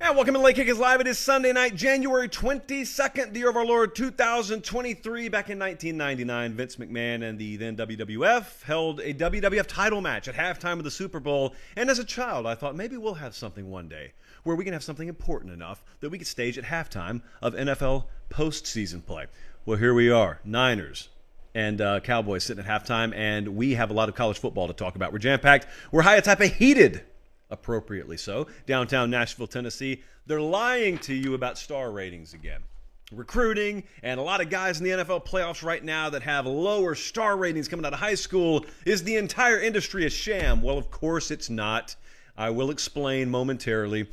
And welcome to Late Kick is Live. It is Sunday night, January 22nd, the year of our Lord 2023. Back in 1999, Vince McMahon and the then WWF held a WWF title match at halftime of the Super Bowl. And as a child, I thought maybe we'll have something one day where we can have something important enough that we could stage at halftime of NFL postseason play. Well, here we are, Niners and Cowboys sitting at halftime, and we have a lot of college football to talk about. We're jam-packed. We're high atop a heated, appropriately so, downtown Nashville, Tennessee. They're lying to you about star ratings again. Recruiting, and a lot of guys in the NFL playoffs right now that have lower star ratings coming out of high school. Is the entire industry a sham? Well, of course it's not. I will explain momentarily.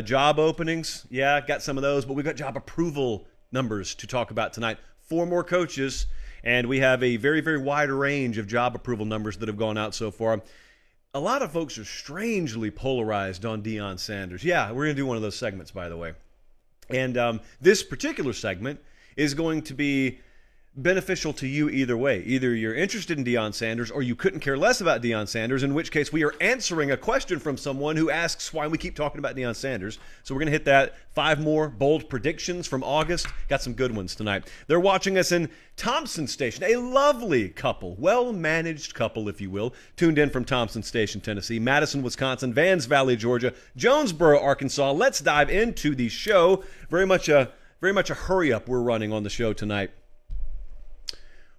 Job openings, yeah, got some of those, but we've got job approval numbers to talk about tonight. 4 more coaches, and we have a very, very wide range of job approval numbers that have gone out so far. A lot of folks are strangely polarized on Deion Sanders. Yeah, we're going to do one of those segments, by the way. And this particular segment is going to be beneficial to you either way. Either you're interested in Deion Sanders or you couldn't care less about Deion Sanders, in which case we are answering a question from someone who asks why we keep talking about Deion Sanders. So we're going to hit that. 5 more bold predictions from August. Got some good ones tonight. They're watching us in Thompson Station, a lovely couple, well-managed couple, if you will, tuned in from Thompson Station, Tennessee, Madison, Wisconsin, Vans Valley, Georgia, Jonesboro, Arkansas. Let's dive into the show. Very much a hurry-up we're running on the show tonight.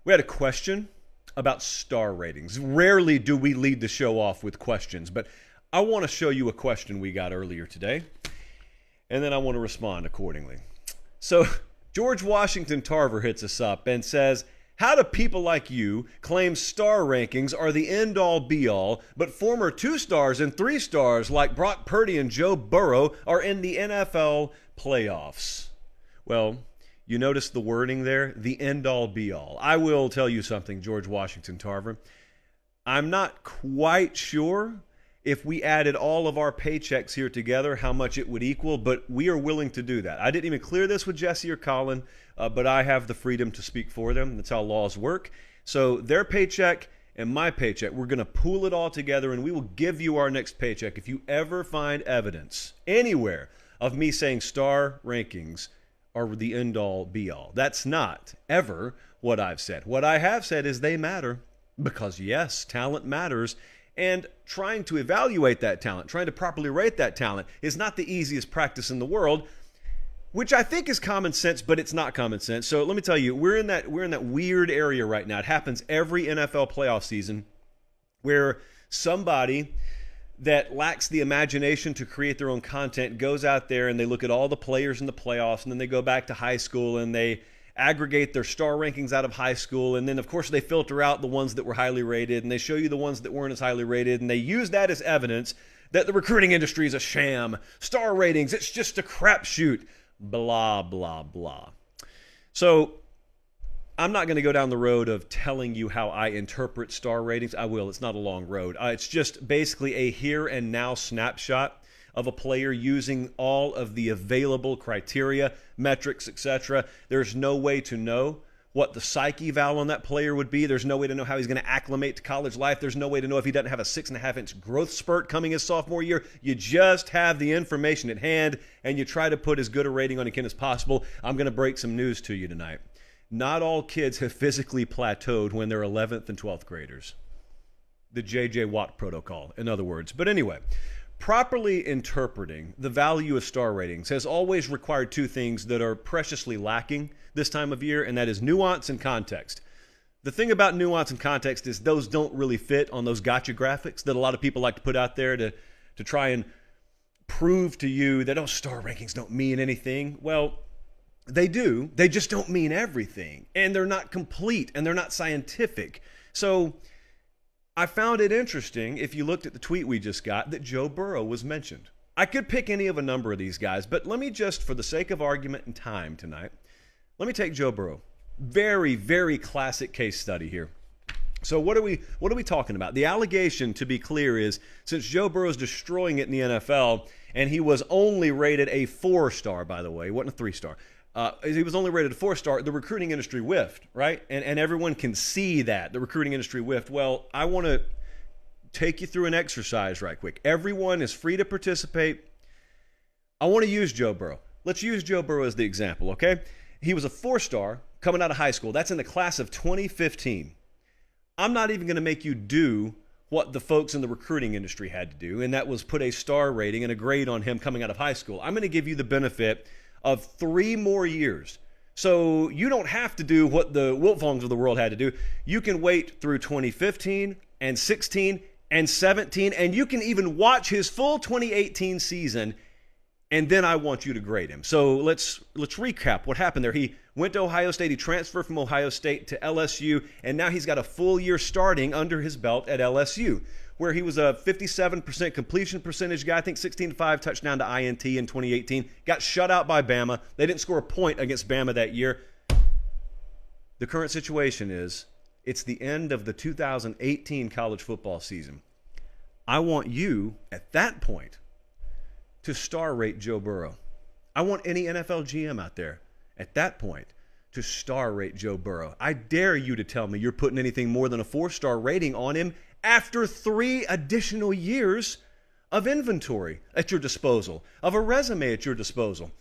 We had a question about star ratings. Rarely do we lead the show off with questions, but I want to show you a question we got earlier today, and then I want to respond accordingly. So George Washington Tarver hits us up and says, how do people like you claim star rankings are the end-all be-all, but former 2 stars and 3 stars like Brock Purdy and Joe Burrow are in the NFL playoffs? Well, you notice the wording there, the end-all be-all. I will tell you something, George Washington Tarver. I'm not quite sure if we added all of our paychecks here together how much it would equal, but we are willing to do that. I didn't even clear this with Jesse or Colin, but I have the freedom to speak for them. That's how laws work. So their paycheck and my paycheck, we're going to pool it all together, and we will give you our next paycheck. If you ever find evidence anywhere of me saying star rankings are the end-all, be-all. That's not ever what I've said. What I have said is they matter because, yes, talent matters, and trying to evaluate that talent, trying to properly rate that talent is not the easiest practice in the world, which I think is common sense, but it's not common sense. So let me tell you, we're in that weird area right now. It happens every NFL playoff season where somebody that lacks the imagination to create their own content goes out there and they look at all the players in the playoffs, and then they go back to high school and they aggregate their star rankings out of high school, and then of course they filter out the ones that were highly rated and they show you the ones that weren't as highly rated, and they use that as evidence that the recruiting industry is a sham. Star ratings, it's just a crapshoot. Blah, blah, blah. So I'm not going to go down the road of telling you how I interpret star ratings. I will. It's not a long road. It's just basically a here and now snapshot of a player using all of the available criteria, metrics, etc. There's no way to know what the psyche val on that player would be. There's no way to know how he's going to acclimate to college life. There's no way to know if he doesn't have a 6.5-inch growth spurt coming his sophomore year. You just have the information at hand, and you try to put as good a rating on it as possible. I'm going to break some news to you tonight. Not all kids have physically plateaued when they're 11th and 12th graders. The J.J. Watt protocol, in other words. But anyway, properly interpreting the value of star ratings has always required 2 things that are preciously lacking this time of year, and that is nuance and context. The thing about nuance and context is those don't really fit on those gotcha graphics that a lot of people like to put out there to try and prove to you that, oh, star rankings don't mean anything. Well, they do. They just don't mean everything. And they're not complete, and they're not scientific. So I found it interesting, if you looked at the tweet we just got, that Joe Burrow was mentioned. I could pick any of a number of these guys, but let me just, for the sake of argument and time tonight, let me take Joe Burrow. Very, very classic case study here. So what are we talking about? The allegation, to be clear, is since Joe Burrow's destroying it in the NFL, and he was only rated a 4-star, by the way, he wasn't a 3-star. He was only rated a 4-star. The recruiting industry whiffed, right? And everyone can see that. The recruiting industry whiffed. Well, I want to take you through an exercise right quick. Everyone is free to participate. I want to use Joe Burrow. Let's use Joe Burrow as the example, okay? He was a 4-star coming out of high school. That's in the class of 2015. I'm not even going to make you do what the folks in the recruiting industry had to do, and that was put a star rating and a grade on him coming out of high school. I'm going to give you the benefit of 3 more years. So you don't have to do what the Wiltfongs of the world had to do. You can wait through 2015 and 16 and 17, and you can even watch his full 2018 season, and then I want you to grade him. So let's recap what happened there. He went to Ohio State. He transferred from Ohio State to LSU, and now he's got a full year starting under his belt at LSU, where he was a 57% completion percentage guy, I think 16-5 touchdown to INT in 2018. Got shut out by Bama. They didn't score a point against Bama that year. The current situation is it's the end of the 2018 college football season. I want you, at that point, to star rate Joe Burrow. I want any NFL GM out there at that point to star rate Joe Burrow. I dare you to tell me you're putting anything more than a 4-star rating on him after 3 additional years of inventory at your disposal, of a resume at your disposal.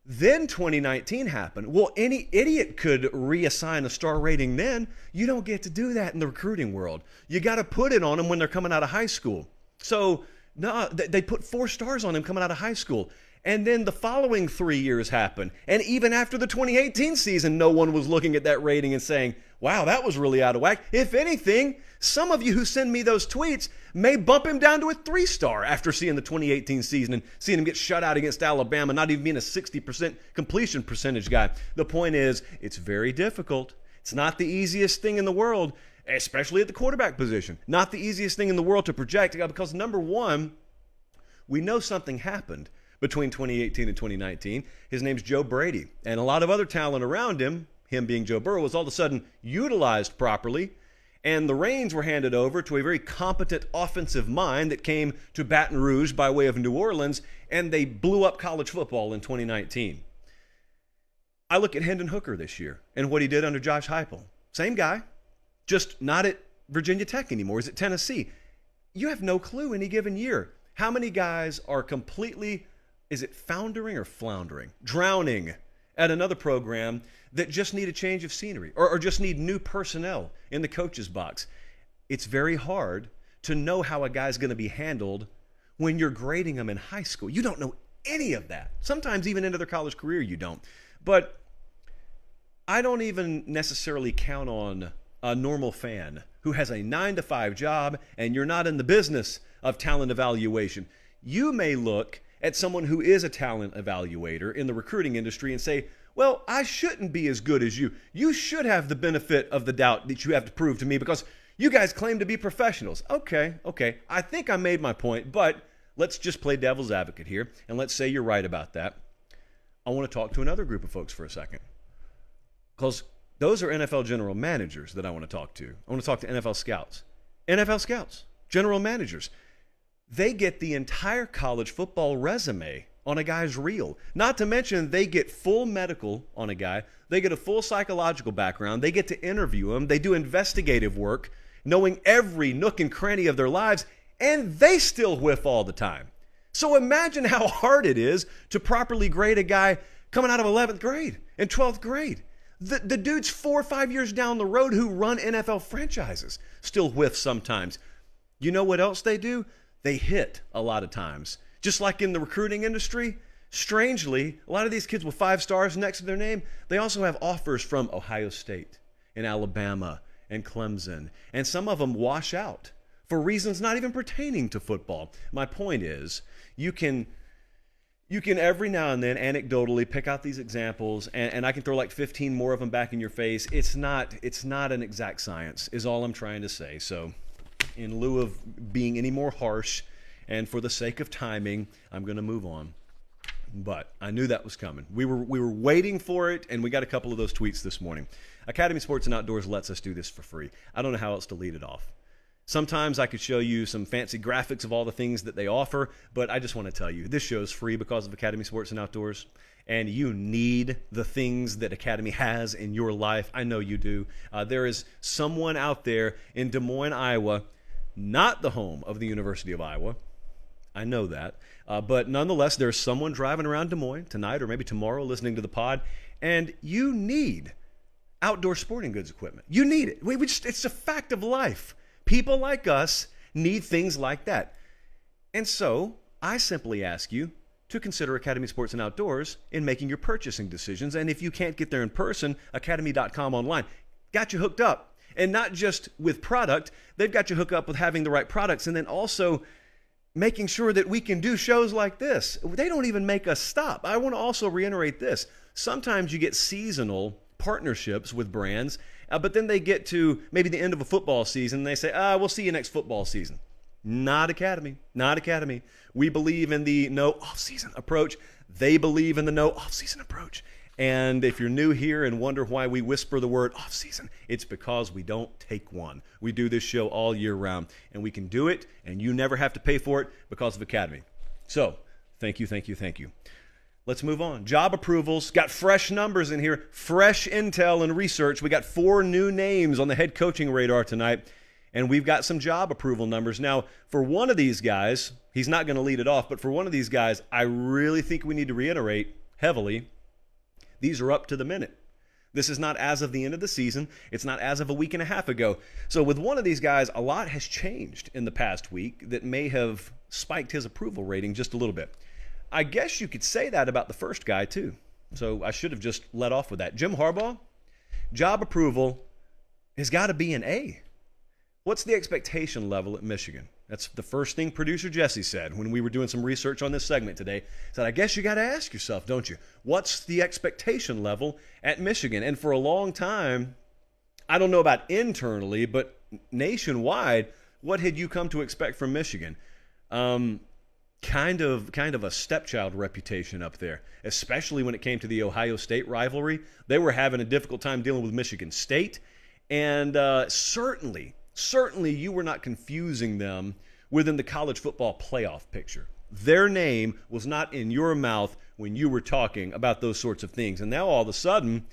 Then 2019 happened. Well, any idiot could reassign a star rating then. You don't get to do that in the recruiting world. You got to put it on them when they're coming out of high school. So no, they put 4 stars on him coming out of high school. And then the following 3 years happened. And even after the 2018 season, no one was looking at that rating and saying, wow, that was really out of whack. If anything, some of you who send me those tweets may bump him down to a 3-star after seeing the 2018 season and seeing him get shut out against Alabama, not even being a 60% completion percentage guy. The point is, it's very difficult. It's not the easiest thing in the world, especially at the quarterback position. Not the easiest thing in the world to project because, number one, we know something happened between 2018 and 2019. His name's Joe Brady. And a lot of other talent around him being Joe Burrow, was all of a sudden utilized properly. And the reins were handed over to a very competent offensive mind that came to Baton Rouge by way of New Orleans, and they blew up college football in 2019. I look at Hendon Hooker this year and what he did under Josh Heupel. Same guy, just not at Virginia Tech anymore. He's at Tennessee. You have no clue any given year how many guys are completely, is it foundering or floundering? Drowning at another program that just need a change of scenery or just need new personnel in the coach's box. It's very hard to know how a guy's going to be handled when you're grading them in high school. You don't know any of that. Sometimes even into their college career you don't. But I don't even necessarily count on a normal fan who has a 9-to-5 job and you're not in the business of talent evaluation. You may look at someone who is a talent evaluator in the recruiting industry and say, well, I shouldn't be as good as you. You should have the benefit of the doubt that you have to prove to me because you guys claim to be professionals. Okay. I think I made my point, but let's just play devil's advocate here, and let's say you're right about that. I want to talk to another group of folks for a second because those are NFL general managers that I want to talk to. I want to talk to NFL scouts. NFL scouts, general managers. They get the entire college football resume on a guy's reel. Not to mention they get full medical on a guy. They get a full psychological background. They get to interview him. They do investigative work, knowing every nook and cranny of their lives, and they still whiff all the time. So imagine how hard it is to properly grade a guy coming out of 11th grade and 12th grade. The dudes 4 or 5 years down the road who run NFL franchises still whiff sometimes. You know what else they do? They hit a lot of times. Just like in the recruiting industry, strangely, a lot of these kids with 5 stars next to their name, they also have offers from Ohio State and Alabama and Clemson. And some of them wash out for reasons not even pertaining to football. My point is, you can every now and then anecdotally pick out these examples, and I can throw like 15 more of them back in your face. It's not an exact science, is all I'm trying to say. So in lieu of being any more harsh, and for the sake of timing, I'm going to move on. But I knew that was coming. We were waiting for it, and we got a couple of those tweets this morning. Academy Sports and Outdoors lets us do this for free. I don't know how else to lead it off. Sometimes I could show you some fancy graphics of all the things that they offer, but I just want to tell you, this show is free because of Academy Sports and Outdoors, and you need the things that Academy has in your life. I know you do. There is someone out there in Des Moines, Iowa, not the home of the University of Iowa, I know that. But nonetheless, there's someone driving around Des Moines tonight or maybe tomorrow listening to the pod, and you need outdoor sporting goods equipment. You need it. It's a fact of life. People like us need things like that. And so I simply ask you to consider Academy Sports and Outdoors in making your purchasing decisions. And if you can't get there in person, academy.com online got you hooked up. And not just with product, they've got you hooked up with having the right products, and then also making sure that we can do shows like this. They don't even make us stop. I want to also reiterate this. Sometimes you get seasonal partnerships with brands, but then they get to maybe the end of a football season and they say, we'll see you next football season. Not Academy. Not Academy. We believe in the no off-season approach. They believe in the no off-season approach. And if you're new here and wonder why we whisper the word off-season, it's because we don't take one. We do this show all year round, and we can do it, and you never have to pay for it because of Academy. So, thank you, thank you, thank you. Let's move on. Job approvals. Got fresh numbers in here, fresh intel and research. We got 4 new names on the head coaching radar tonight, and we've got some job approval numbers. Now, for one of these guys, he's not going to lead it off, but for one of these guys, I really think we need to reiterate heavily, these are up to the minute. This is not as of the end of the season. It's not as of a week and a half ago. So with one of these guys, a lot has changed in the past week that may have spiked his approval rating just a little bit. I guess you could say that about the first guy too. So I should have just let off with that. Jim Harbaugh, job approval has got to be an A. What's the expectation level at Michigan? That's the first thing producer Jesse said when we were doing some research on this segment today. He said, I guess you got to ask yourself, don't you? What's the expectation level at Michigan? And for a long time, I don't know about internally, but nationwide, what had you come to expect from Michigan? Kind of a stepchild reputation up there, especially when it came to the Ohio State rivalry. They were having a difficult time dealing with Michigan State, and certainly you were not confusing them within the college football playoff picture. Their name was not in your mouth when you were talking about those sorts of things. And now all of a sudden,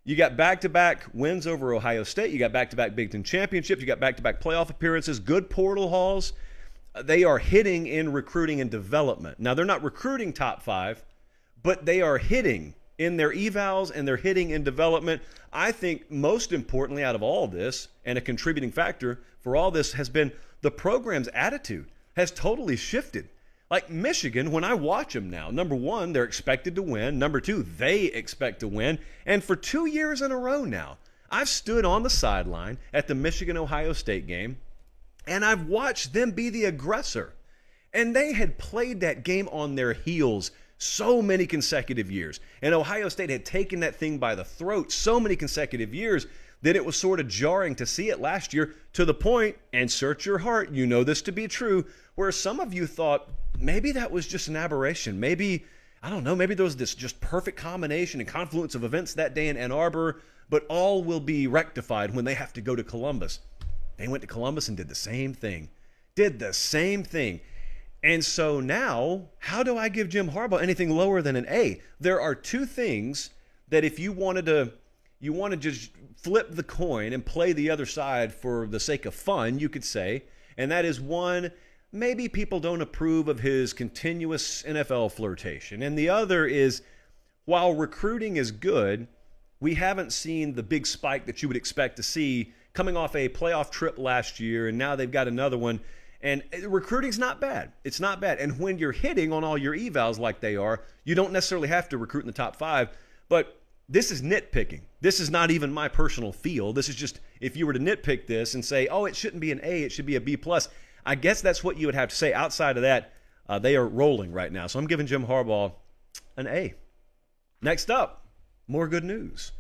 you got back-to-back wins over Ohio State. You got back-to-back Big Ten championships. You got back-to-back playoff appearances, good portal hauls. They are hitting in recruiting and development. Now, they're not recruiting top 5, but they are hitting in their evals and they're hitting in development. I think most importantly out of all this, and a contributing factor for all this, has been the program's attitude has totally shifted. Like Michigan, when I watch them now, number one, they're expected to win. Number two, they expect to win. And for 2 years in a row now, I've stood on the sideline at the Michigan-Ohio State game, and I've watched them be the aggressor. And they had played that game on their heels so many consecutive years. And Ohio State had taken that thing by the throat so many consecutive years that it was sort of jarring to see it last year, to the point, and search your heart, you know this to be true, where some of you thought maybe that was just an aberration. Maybe, I don't know, maybe there was this just perfect combination and confluence of events that day in Ann Arbor, but all will be rectified when they have to go to Columbus. They went to Columbus and did the same thing. And so now, how do I give Jim Harbaugh anything lower than an A? There are two things that if you want to just flip the coin and play the other side for the sake of fun, you could say, and that is one, maybe people don't approve of his continuous NFL flirtation. And the other is, while recruiting is good, we haven't seen the big spike that you would expect to see coming off a playoff trip last year, and now they've got another one. And recruiting's not bad. It's not bad. And when you're hitting on all your evals like they are, you don't necessarily have to recruit in the top 5. But this is nitpicking. This is not even my personal feel. This is just, if you were to nitpick this and say, oh, it shouldn't be an A, it should be a B+, I guess that's what you would have to say. Outside of that, they are rolling right now. So I'm giving Jim Harbaugh an A. Next up, more good news.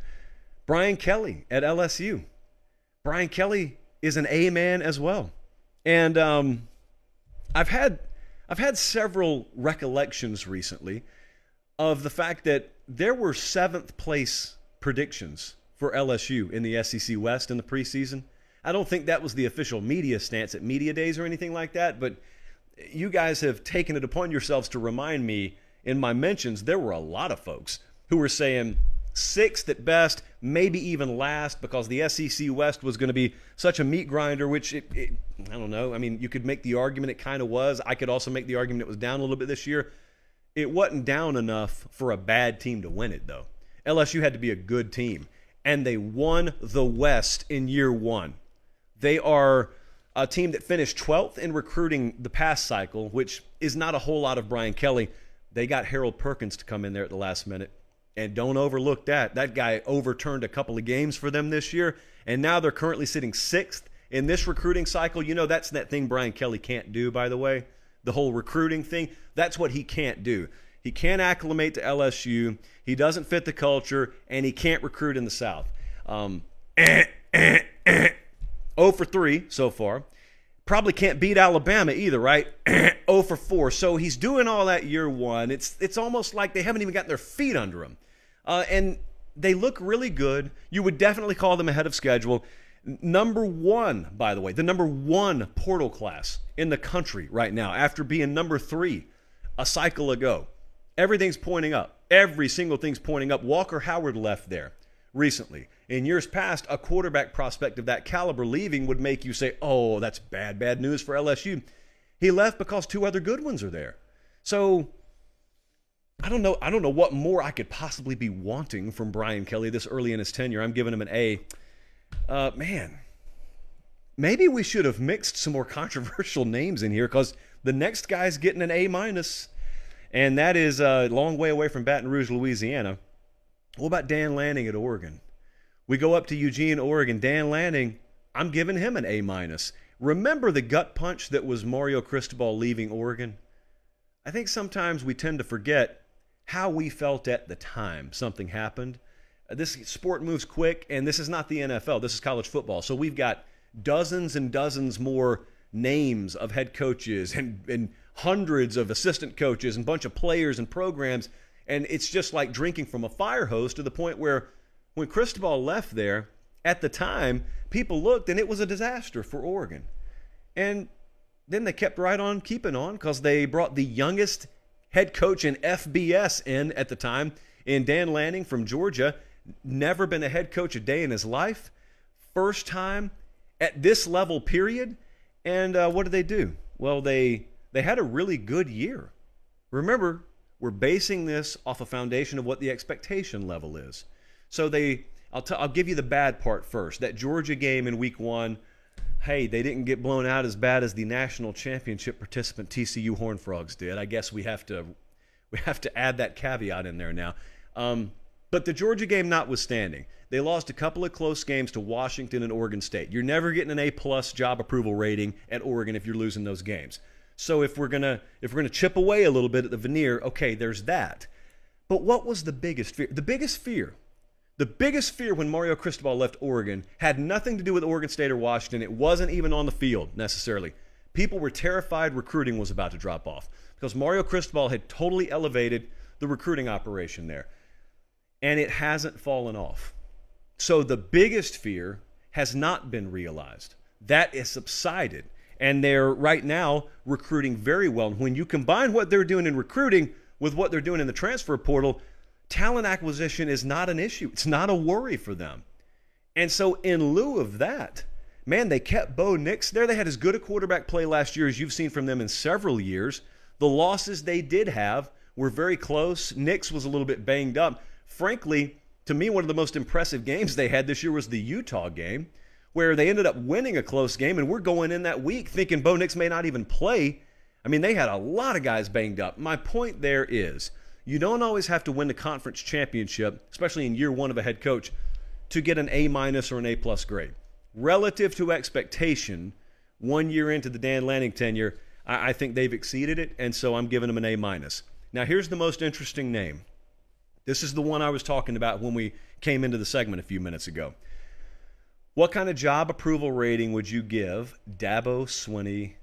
Brian Kelly at LSU. Brian Kelly is an A man as well. And I've had several recollections recently of the fact that there were 7th place predictions for LSU in the SEC West in the preseason. I don't think that was the official media stance at media days or anything like that, but you guys have taken it upon yourselves to remind me in my mentions there were a lot of folks who were saying sixth at best, maybe even last, because the SEC West was going to be such a meat grinder, which I don't know. I mean, you could make the argument it kind of was. I could also make the argument it was down a little bit this year. It wasn't down enough for a bad team to win it, though. LSU had to be a good team, and they won the West in year one. They are a team that finished 12th in recruiting the past cycle, which is not a whole lot of Brian Kelly. They got Harold Perkins to come in there at the last minute. And don't overlook that. That guy overturned a couple of games for them this year, and now they're currently sitting 6th in this recruiting cycle. You know, that's that thing Brian Kelly can't do, by the way. The whole recruiting thing, that's what he can't do. He can't acclimate to LSU. He doesn't fit the culture, and he can't recruit in the South. 0 for 3 so far. Probably can't beat Alabama either, right? 0 for 4. So he's doing all that year one. It's almost like they haven't even gotten their feet under him. And they look really good. You would definitely call them ahead of schedule. Number one, by the way, the number one portal class in the country right now, after being number 3 a cycle ago. Everything's pointing up. Every single thing's pointing up. Walker Howard left there recently. In years past, a quarterback prospect of that caliber leaving would make you say, oh, that's bad news for LSU. He left because 2 other good ones are there. So I don't know what more I could possibly be wanting from Brian Kelly this early in his tenure. I'm giving him an A. Man, maybe we should have mixed some more controversial names in here, because the next guy's getting an A-, and that is a long way away from Baton Rouge, Louisiana. What about Dan Lanning at Oregon? We go up to Eugene, Oregon. Dan Lanning, I'm giving him an A-. Remember the gut punch that was Mario Cristobal leaving Oregon? I think sometimes we tend to forget how we felt at the time something happened. This sport moves quick, and this is not the NFL. This is college football. So we've got dozens and dozens more names of head coaches and hundreds of assistant coaches and a bunch of players and programs, and it's just like drinking from a fire hose, to the point where when Cristobal left there, at the time, people looked, and it was a disaster for Oregon. And then they kept right on keeping on, because they brought the youngest head coach in FBS in at the time, in Dan Lanning from Georgia. Never been a head coach a day in his life. First time at this level, period. And what did they do? Well, they had a really good year. Remember, we're basing this off a foundation of what the expectation level is. So I'll give you the bad part first. That Georgia game in week 1, hey, they didn't get blown out as bad as the national championship participant TCU Horned Frogs did. I guess we have to add that caveat in there now. But the Georgia game notwithstanding, they lost a couple of close games to Washington and Oregon State. You're never getting an A+ job approval rating at Oregon if you're losing those games. So if we're gonna chip away a little bit at the veneer, okay, there's that. But what was the biggest fear? The biggest fear when Mario Cristobal left Oregon had nothing to do with Oregon State or Washington. It wasn't even on the field necessarily. People were terrified recruiting was about to drop off, because Mario Cristobal had totally elevated the recruiting operation there. And it hasn't fallen off. So the biggest fear has not been realized. That is subsided. And they're right now recruiting very well. When you combine what they're doing in recruiting with what they're doing in the transfer portal, talent acquisition is not an issue. It's not a worry for them. And so in lieu of that, man, they kept Bo Nix there. They had as good a quarterback play last year as you've seen from them in several years. The losses they did have were very close. Nix was a little bit banged up. Frankly, to me, one of the most impressive games they had this year was the Utah game, where they ended up winning a close game, and we're going in that week thinking Bo Nix may not even play. I mean, they had a lot of guys banged up. My point there is, you don't always have to win the conference championship, especially in year 1 of a head coach, to get an A- or an A+ grade. Relative to expectation, 1 year into the Dan Lanning tenure, I think they've exceeded it, and so I'm giving them an A-. Now, here's the most interesting name. This is the one I was talking about when we came into the segment a few minutes ago. What kind of job approval rating would you give Dabo Swinney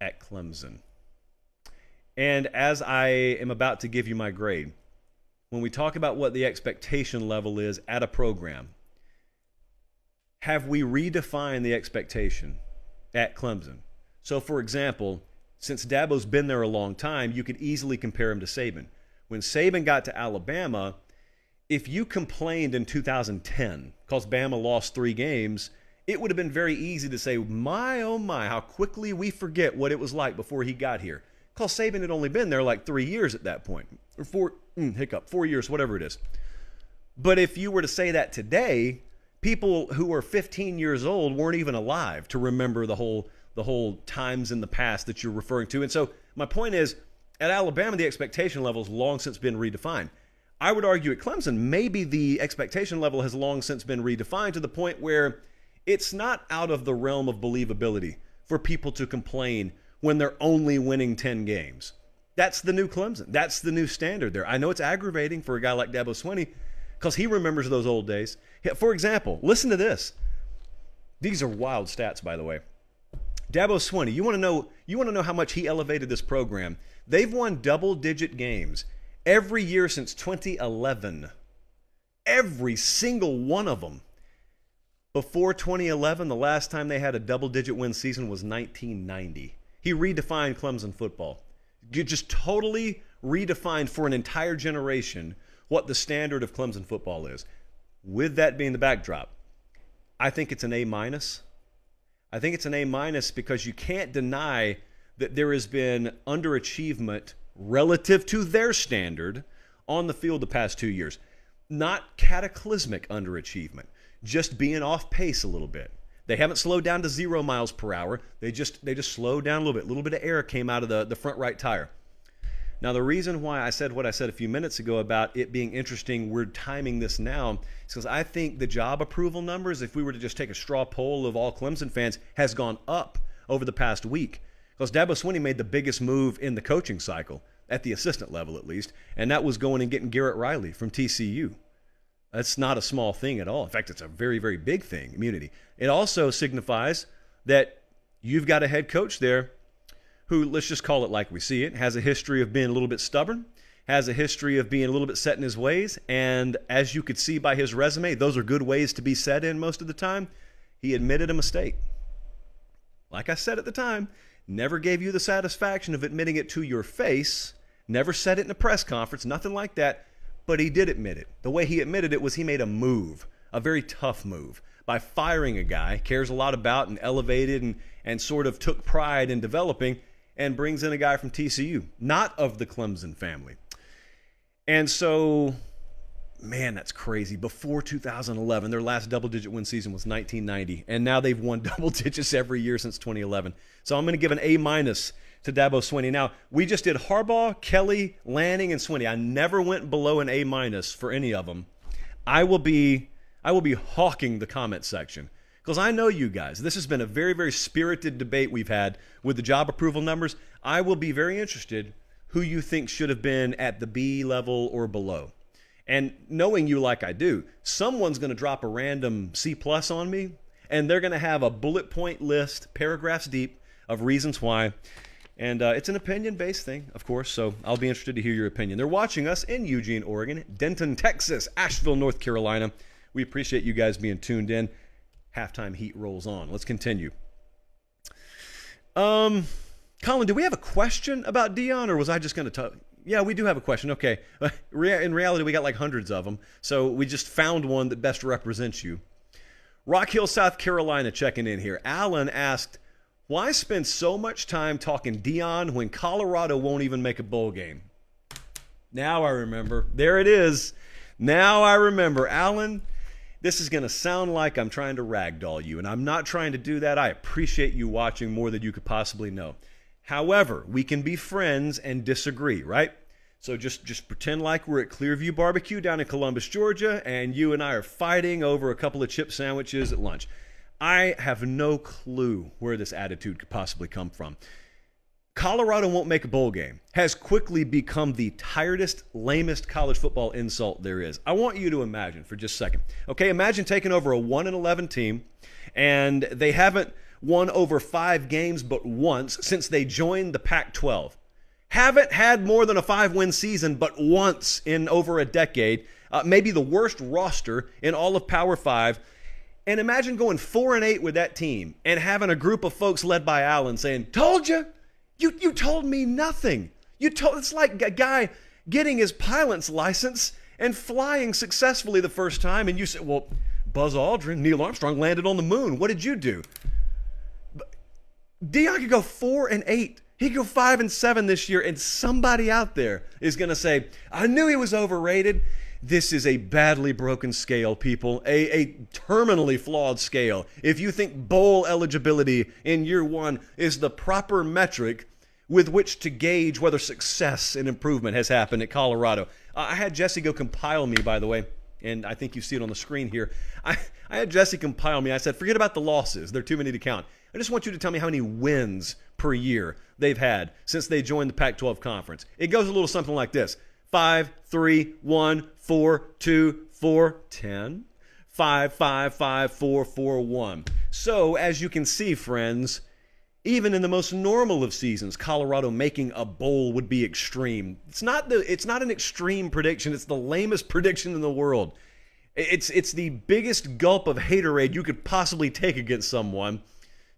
at Clemson? And as I am about to give you my grade, when we talk about what the expectation level is at a program, have we redefined the expectation at Clemson? So, for example, since Dabo's been there a long time, you could easily compare him to Saban. When Saban got to Alabama, if you complained in 2010 because Bama lost 3 games, it would have been very easy to say, my, oh my, how quickly we forget what it was like before he got here. Because Saban had only been there like 3 years at that point. Or 4 years, whatever it is. But if you were to say that today, people who are 15 years old weren't even alive to remember the whole times in the past that you're referring to. And so my point is, at Alabama, the expectation level has long since been redefined. I would argue at Clemson, maybe the expectation level has long since been redefined to the point where it's not out of the realm of believability for people to complain when they're only winning 10 games. That's the new Clemson. That's the new standard there. I know it's aggravating for a guy like Dabo Swinney because he remembers those old days. For example, listen to this. These are wild stats, by the way. Dabo Swinney, you want to know how much he elevated this program? They've won double-digit games every year since 2011. Every single one of them. Before 2011, the last time they had a double-digit win season was 1990. He redefined Clemson football. You just totally redefined for an entire generation what the standard of Clemson football is. With that being the backdrop, I think it's an A-. I think it's an A- because you can't deny that there has been underachievement relative to their standard on the field the past 2 years. Not cataclysmic underachievement, just being off pace a little bit. They haven't slowed down to 0 miles per hour. They just slowed down a little bit. A little bit of air came out of the front right tire. Now, the reason why I said what I said a few minutes ago about it being interesting, we're timing this now, is because I think the job approval numbers, if we were to just take a straw poll of all Clemson fans, has gone up over the past week. Because Dabo Swinney made the biggest move in the coaching cycle, at the assistant level at least, and that was going and getting Garrett Riley from TCU. That's not a small thing at all. In fact, it's a very, very big thing, immunity. It also signifies that you've got a head coach there who, let's just call it like we see it, has a history of being a little bit stubborn, has a history of being a little bit set in his ways, and as you could see by his resume, those are good ways to be set in most of the time. He admitted a mistake. Like I said at the time, never gave you the satisfaction of admitting it to your face, never said it in a press conference, nothing like that, but he did admit it. The way he admitted it was he made a move, a very tough move, by firing a guy, cares a lot about and elevated and sort of took pride in developing, and brings in a guy from TCU, not of the Clemson family. And so, man, that's crazy. Before 2011, their last double-digit win season was 1990, and now they've won double digits every year since 2011. So I'm going to give an A- to Dabo Swinney. Now, we just did Harbaugh, Kelly, Lanning, and Swinney. I never went below an A- for any of them. I will be hawking the comment section. Because I know you guys. This has been a very, very spirited debate we've had with the job approval numbers. I will be very interested who you think should have been at the B level or below. And knowing you like I do, someone's going to drop a random C+ on me, and they're going to have a bullet point list, paragraphs deep, of reasons why. And it's an opinion-based thing, of course, so I'll be interested to hear your opinion. They're watching us in Eugene, Oregon, Denton, Texas, Asheville, North Carolina. We appreciate you guys being tuned in. Halftime heat rolls on. Let's continue. Colin, do we have a question about Deion, or was I just going to talk? Yeah, we do have a question. Okay. In reality, we got like hundreds of them, so we just found one that best represents you. Rock Hill, South Carolina, checking in here. Alan asked, why spend so much time talking Deion when Colorado won't even make a bowl game? Now I remember. There it is. Now I remember. Alan, this is going to sound like I'm trying to ragdoll you, and I'm not trying to do that. I appreciate you watching more than you could possibly know. However, we can be friends and disagree, right? So just pretend like we're at Clearview Barbecue down in Columbus, Georgia, and you and I are fighting over a couple of chip sandwiches at lunch. I have no clue where this attitude could possibly come from. Colorado won't make a bowl game has quickly become the tiredest, lamest college football insult there is. I want you to imagine for just a second. Okay, imagine taking over a 1-11 team, and they haven't won over 5 games but once since they joined the Pac-12. Haven't had more than a 5-win season but once in over a decade. Maybe the worst roster in all of Power 5. And imagine going 4-8 with that team and having a group of folks led by Allen saying, "Told you. You told me nothing. It's like a guy getting his pilot's license and flying successfully the first time. And you say, well, Buzz Aldrin, Neil Armstrong landed on the moon. What did you do? Deion could go 4-8. He could go 5-7 this year, and somebody out there is going to say, I knew he was overrated. This is a badly broken scale, people, a terminally flawed scale. If you think bowl eligibility in year one is the proper metric with which to gauge whether success and improvement has happened at Colorado. I had Jesse go compile me, by the way, and I think you see it on the screen here. I had Jesse compile me. I said, forget about the losses. They're too many to count. I just want you to tell me how many wins per year they've had since they joined the Pac-12 conference. It goes a little something like this. 5, 3, 1, 4, 2, 4, 10. 5, 5, 5, 4, 4, 1. So, as you can see, friends, even in the most normal of seasons, Colorado making a bowl would be extreme. It's not an extreme prediction. It's the lamest prediction in the world. It's the biggest gulp of haterade you could possibly take against someone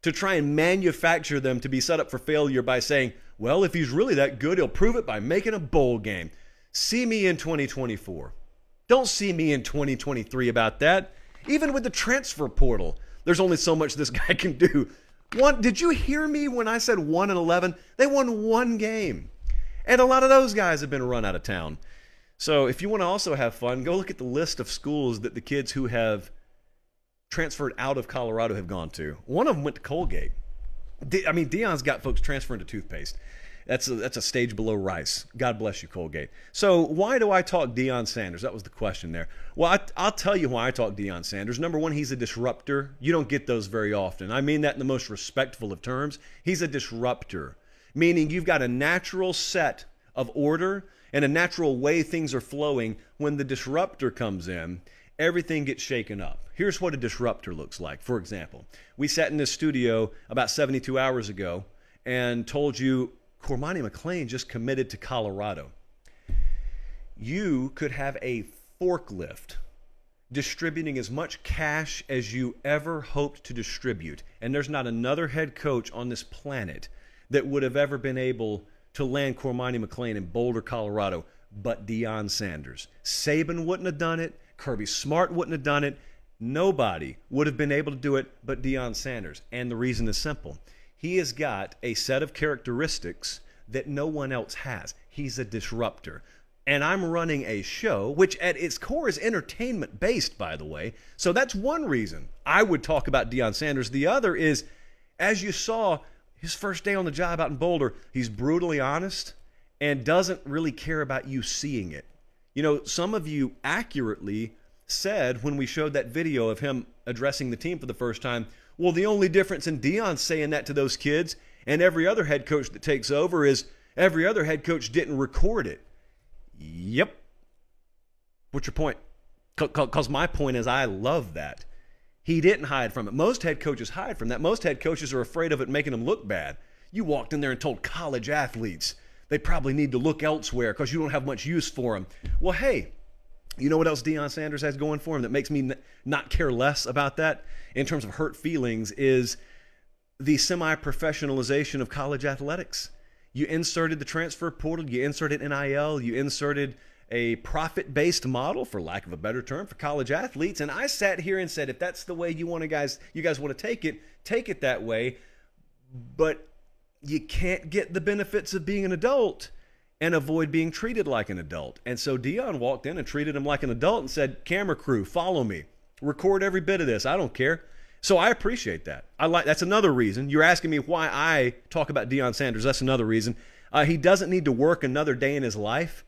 to try and manufacture them to be set up for failure by saying, well, if he's really that good, he'll prove it by making a bowl game. See me in 2024. Don't see me in 2023 about that. Even with the transfer portal, there's only so much this guy can do. Did you hear me when I said 1-11? They won one game. And a lot of those guys have been run out of town. So if you want to also have fun, go look at the list of schools that the kids who have transferred out of Colorado have gone to. One of them went to Colgate. Deion's got folks transferring to toothpaste. That's a stage below rice. God bless you, Colgate. So why do I talk Deion Sanders? That was the question there. Well, I'll tell you why I talk Deion Sanders. Number one, he's a disruptor. You don't get those very often. I mean that in the most respectful of terms. He's a disruptor, meaning you've got a natural set of order and a natural way things are flowing. When the disruptor comes in, everything gets shaken up. Here's what a disruptor looks like. For example, we sat in this studio about 72 hours ago and told you Cormani McClain just committed to Colorado. You could have a forklift distributing as much cash as you ever hoped to distribute. And there's not another head coach on this planet that would have ever been able to land Cormani McClain in Boulder, Colorado, but Deion Sanders. Saban wouldn't have done it. Kirby Smart wouldn't have done it. Nobody would have been able to do it but Deion Sanders. And the reason is simple. He has got a set of characteristics that no one else has. He's a disruptor. And I'm running a show, which at its core is entertainment-based, by the way. So that's one reason I would talk about Deion Sanders. The other is, as you saw, his first day on the job out in Boulder, he's brutally honest and doesn't really care about you seeing it. You know, some of you accurately said when we showed that video of him addressing the team for the first time, well, the only difference in Deion saying that to those kids and every other head coach that takes over is every other head coach didn't record it. Yep. What's your point? Because my point is I love that. He didn't hide from it. Most head coaches hide from that. Most head coaches are afraid of it making them look bad. You walked in there and told college athletes they probably need to look elsewhere because you don't have much use for them. Well, hey, you know what else Deion Sanders has going for him that makes me not care less about that in terms of hurt feelings is the semi-professionalization of college athletics. You inserted the transfer portal, you inserted NIL, you inserted a profit-based model, for lack of a better term, for college athletes. And I sat here and said, if that's the way you guys want to take it that way. But you can't get the benefits of being an adult and avoid being treated like an adult. And so Deion walked in and treated him like an adult and said, camera crew, follow me. Record every bit of this. I don't care. So I appreciate that. That's another reason. You're asking me why I talk about Deion Sanders. That's another reason. He doesn't need to work another day in his life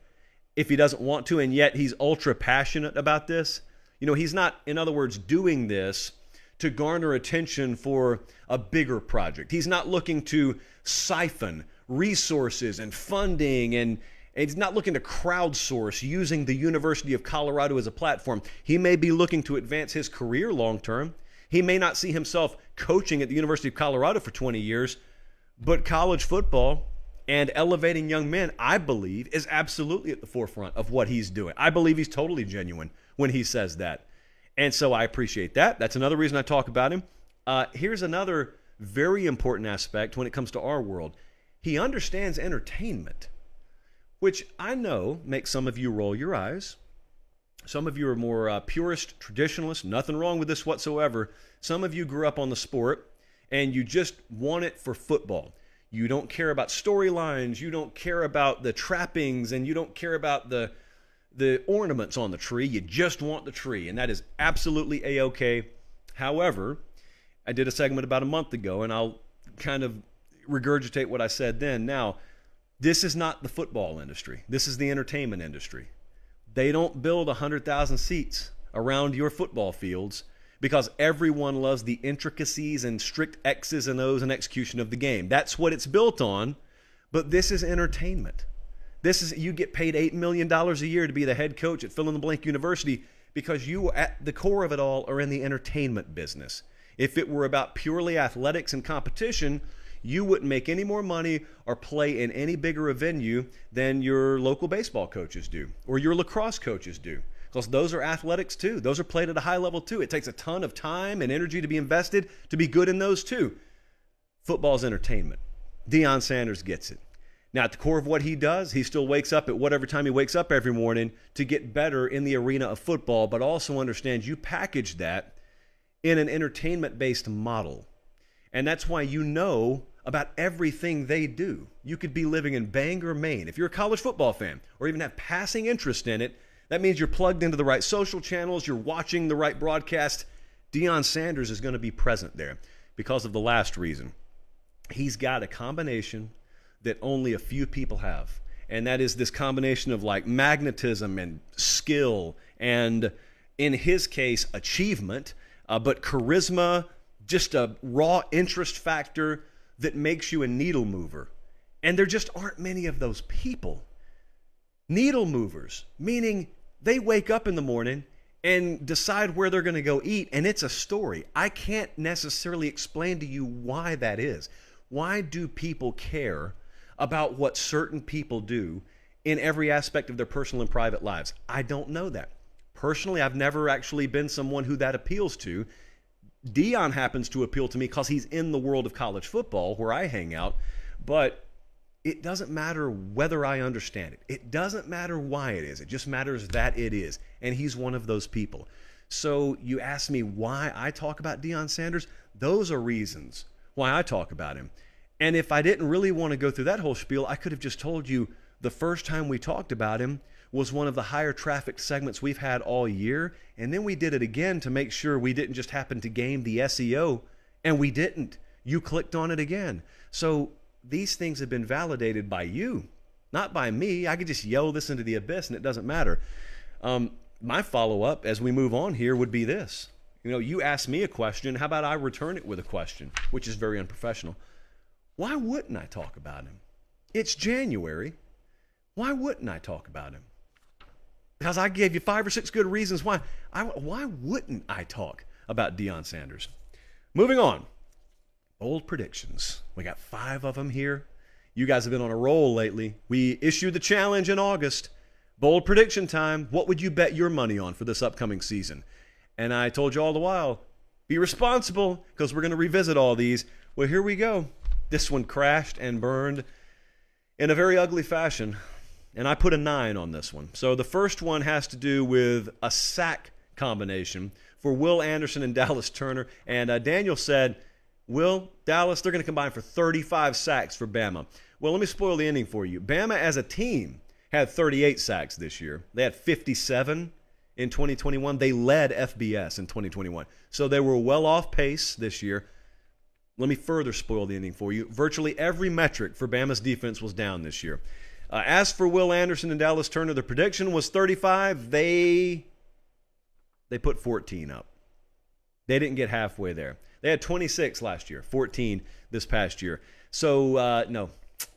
if he doesn't want to, and yet he's ultra passionate about this. You know, he's not, in other words, doing this to garner attention for a bigger project. He's not looking to siphon resources and funding, and he's not looking to crowdsource using the University of Colorado as a platform. He may be looking to advance his career long term. He may not see himself coaching at the University of Colorado for 20 years, but college football and elevating young men, I believe, is absolutely at the forefront of what he's doing. I believe he's totally genuine when he says that. And so I appreciate that. That's another reason I talk about him. Here's another very important aspect when it comes to our world. He understands entertainment, which I know makes some of you roll your eyes. Some of you are more purist, traditionalist, nothing wrong with this whatsoever. Some of you grew up on the sport and you just want it for football. You don't care about storylines, you don't care about the trappings, and you don't care about the ornaments on the tree. You just want the tree, and that is absolutely A-okay. However, I did a segment about a month ago, and I'll kind of regurgitate what I said then. Now, this is not the football industry. This is the entertainment industry. They don't build 100,000 seats around your football fields because everyone loves the intricacies and strict X's and O's and execution of the game. That's what it's built on, but this is entertainment. You get paid $8 million a year to be the head coach at fill-in-the-blank university because you, at the core of it all, are in the entertainment business. If it were about purely athletics and competition, you wouldn't make any more money or play in any bigger a venue than your local baseball coaches do or your lacrosse coaches do, because those are athletics too. Those are played at a high level too. It takes a ton of time and energy to be invested to be good in those too. Football's entertainment. Deion Sanders gets it. Now, at the core of what he does, he still wakes up at whatever time he wakes up every morning to get better in the arena of football, but also understands you package that in an entertainment-based model. And that's why you know about everything they do. You could be living in Bangor, Maine. If you're a college football fan or even have passing interest in it, that means you're plugged into the right social channels, you're watching the right broadcast. Deion Sanders is going to be present there because of the last reason. He's got a combination that only a few people have, and that is this combination of like magnetism and skill and, in his case, achievement, but charisma, just a raw interest factor that makes you a needle mover. And there just aren't many of those people. Needle movers, meaning they wake up in the morning and decide where they're going to go eat, and it's a story. I can't necessarily explain to you why that is. Why do people care about what certain people do in every aspect of their personal and private lives? I don't know that. Personally, I've never actually been someone who that appeals to. Deion happens to appeal to me because he's in the world of college football where I hang out, but it doesn't matter whether I understand it. It doesn't matter why it is. It just matters that it is, and he's one of those people. So you ask me why I talk about Deion Sanders? Those are reasons why I talk about him. And if I didn't really want to go through that whole spiel, I could have just told you the first time we talked about him was one of the higher traffic segments we've had all year. And then we did it again to make sure we didn't just happen to game the SEO. And we didn't. You clicked on it again. So these things have been validated by you, not by me. I could just yell this into the abyss and it doesn't matter. My follow-up as we move on here would be this. You ask me a question. How about I return it with a question, which is very unprofessional. Why wouldn't I talk about him? It's January. Why wouldn't I talk about him? Because I gave you 5 or 6 good reasons why. Why wouldn't I talk about Deion Sanders? Moving on. Bold predictions. We got 5 of them here. You guys have been on a roll lately. We issued the challenge in August. Bold prediction time. What would you bet your money on for this upcoming season? And I told you all the while, be responsible because we're going to revisit all these. Well, here we go. This one crashed and burned in a very ugly fashion, and I put a 9 on this one. So the first one has to do with a sack combination for Will Anderson and Dallas Turner. And Daniel said, Dallas, they're going to combine for 35 sacks for Bama. Well, let me spoil the ending for you. Bama as a team had 38 sacks this year. They had 57 in 2021. They led FBS in 2021. So they were well off pace this year. Let me further spoil the ending for you. Virtually every metric for Bama's defense was down this year. As for Will Anderson and Dallas Turner, the prediction was 35. They put 14 up. They didn't get halfway there. They had 26 last year, 14 this past year. So, no,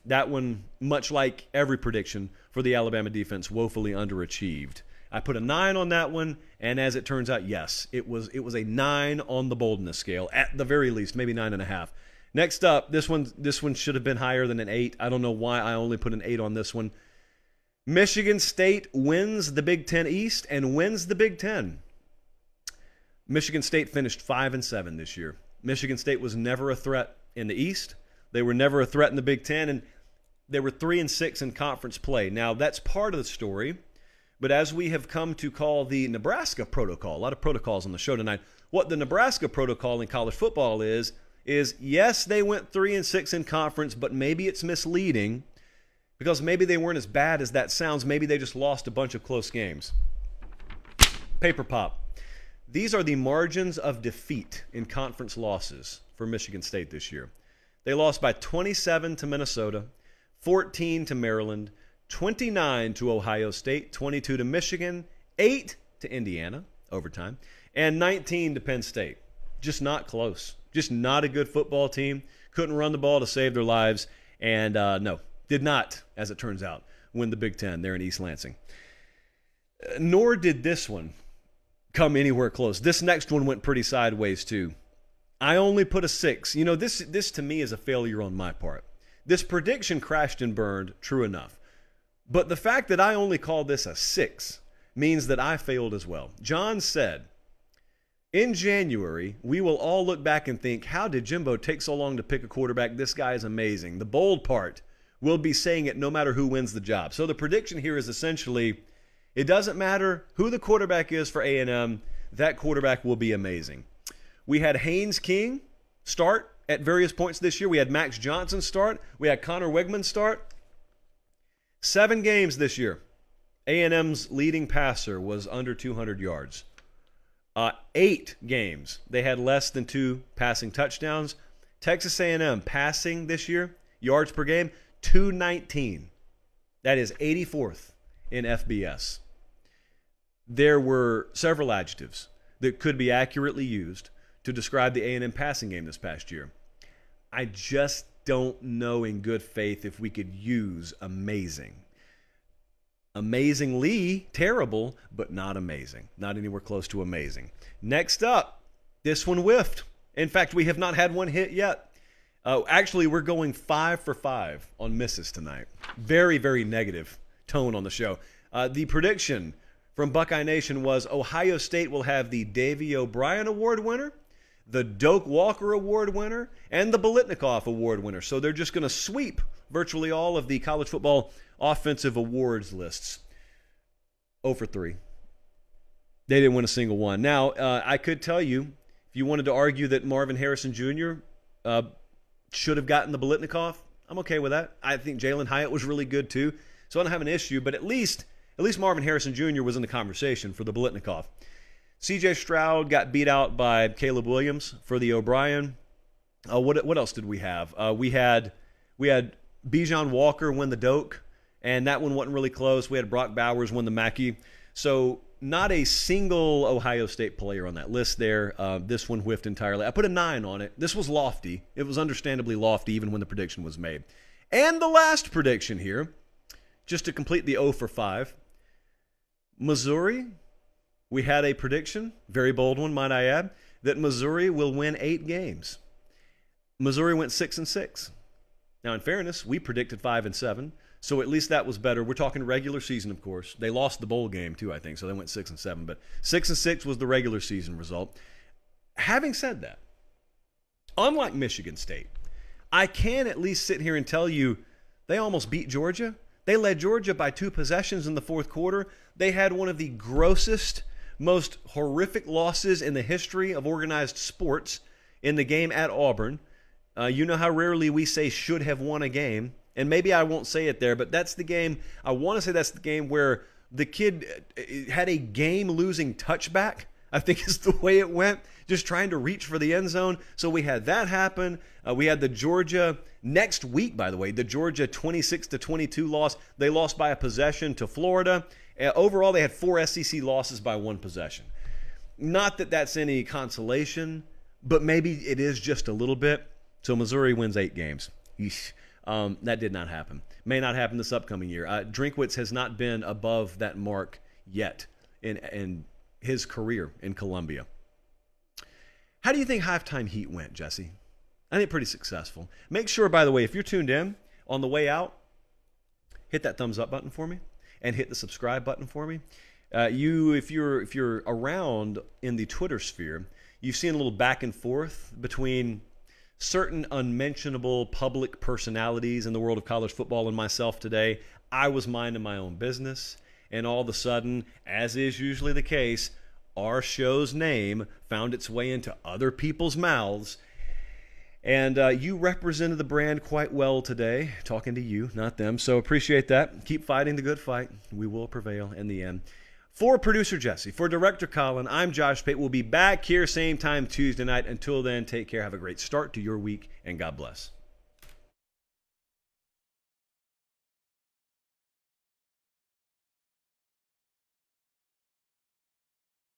that one, much like every prediction for the Alabama defense, woefully underachieved. I put a 9 on that one, and as it turns out, yes, it was a 9 on the boldness scale, at the very least, maybe 9.5. Next up, this one should have been higher than an 8. I don't know why I only put an 8 on this one. Michigan State wins the Big Ten East and wins the Big Ten. Michigan State finished 5-7 this year. Michigan State was never a threat in the East. They were never a threat in the Big Ten, and they were 3-6 in conference play. Now, that's part of the story, but as we have come to call the Nebraska protocol, a lot of protocols on the show tonight, what the Nebraska protocol in college football is yes, they went 3-6 in conference, but maybe it's misleading because maybe they weren't as bad as that sounds. Maybe they just lost a bunch of close games. Paper pop. These are the margins of defeat in conference losses for Michigan State this year. They lost by 27 to Minnesota, 14 to Maryland, 29 to Ohio State, 22 to Michigan, 8 to Indiana, overtime, and 19 to Penn State. Just not close. Just not a good football team. Couldn't run the ball to save their lives. And no, did not, as it turns out, win the Big Ten there in East Lansing. Nor did this one come anywhere close. This next one went pretty sideways too. I only put a 6. You know, this to me is a failure on my part. This prediction crashed and burned, true enough. But the fact that I only called this a 6 means that I failed as well. John said, in January, we will all look back and think, how did Jimbo take so long to pick a quarterback? This guy is amazing. The bold part, we'll be saying it no matter who wins the job. So the prediction here is essentially, it doesn't matter who the quarterback is for A&M, that quarterback will be amazing. We had Haynes King start at various points this year. We had Max Johnson start. We had Connor Wegman start. 7 games this year. A&M's leading passer was under 200 yards. 8 games, they had less than 2 passing touchdowns. Texas A&M passing this year, yards per game, 219. That is 84th in FBS. There were several adjectives that could be accurately used to describe the A&M passing game this past year. I just don't know in good faith if we could use amazing. Amazingly terrible, but not amazing. Not anywhere close to amazing. Next up, this one whiffed. In fact, we have not had one hit yet. Actually, we're going 5 for 5 on misses tonight. Very, very negative tone on the show. The prediction from Buckeye Nation was Ohio State will have the Davey O'Brien Award winner, the Doak Walker Award winner, and the Biletnikoff Award winner. So they're just going to sweep virtually all of the college football offensive awards lists. 0 for 3. They didn't win a single one. Now, I could tell you, if you wanted to argue that Marvin Harrison Jr. Should have gotten the Biletnikoff, I'm okay with that. I think Jalen Hyatt was really good too, so I don't have an issue, but at least Marvin Harrison Jr. was in the conversation for the Biletnikoff. C.J. Stroud got beat out by Caleb Williams for the O'Brien. What else did we have? We had Bijan Walker win the Doak, and that one wasn't really close. We had Brock Bowers win the Mackey. So not a single Ohio State player on that list there. This one whiffed entirely. I put a 9 on it. This was lofty. It was understandably lofty even when the prediction was made. And the last prediction here, just to complete the 0 for 5, Missouri. We had a prediction, very bold one, might I add, that Missouri will win 8 games. Missouri went 6-6. Now, in fairness, we predicted 5-7, so at least that was better. We're talking regular season, of course. They lost the bowl game, too, I think, so they went 6-7. But 6-6 was the regular season result. Having said that, unlike Michigan State, I can at least sit here and tell you they almost beat Georgia. They led Georgia by 2 possessions in the fourth quarter. They had one of the grossest, most horrific losses in the history of organized sports in the game at Auburn. You know how rarely we say should have won a game, and maybe I won't say it there, but that's the game. I want to say that's the game where the kid had a game-losing touchback, I think is the way it went, just trying to reach for the end zone. So we had that happen. We had the Georgia next week, by the way, the Georgia 26-22 loss. They lost by a possession to Florida. Overall, they had 4 SEC losses by 1 possession. Not that that's any consolation, but maybe it is just a little bit. So Missouri wins 8 games. That did not happen. May not happen this upcoming year. Drinkwitz has not been above that mark yet in his career in Columbia. How do you think Halftime Heat went, Jesse? I think pretty successful. Make sure, by the way, if you're tuned in on the way out, hit that thumbs up button for me and hit the subscribe button for me. If you're around in the Twitter sphere, you've seen a little back and forth between certain unmentionable public personalities in the world of college football and myself today. I was minding my own business, and all of a sudden, as is usually the case, our show's name found its way into other people's mouths. And you represented the brand quite well today, talking to you, not them. So appreciate that. Keep fighting the good fight. We will prevail in the end. For producer Jesse, for director Colin, I'm Josh Pate. We'll be back here same time Tuesday night. Until then, take care. Have a great start to your week, and God bless.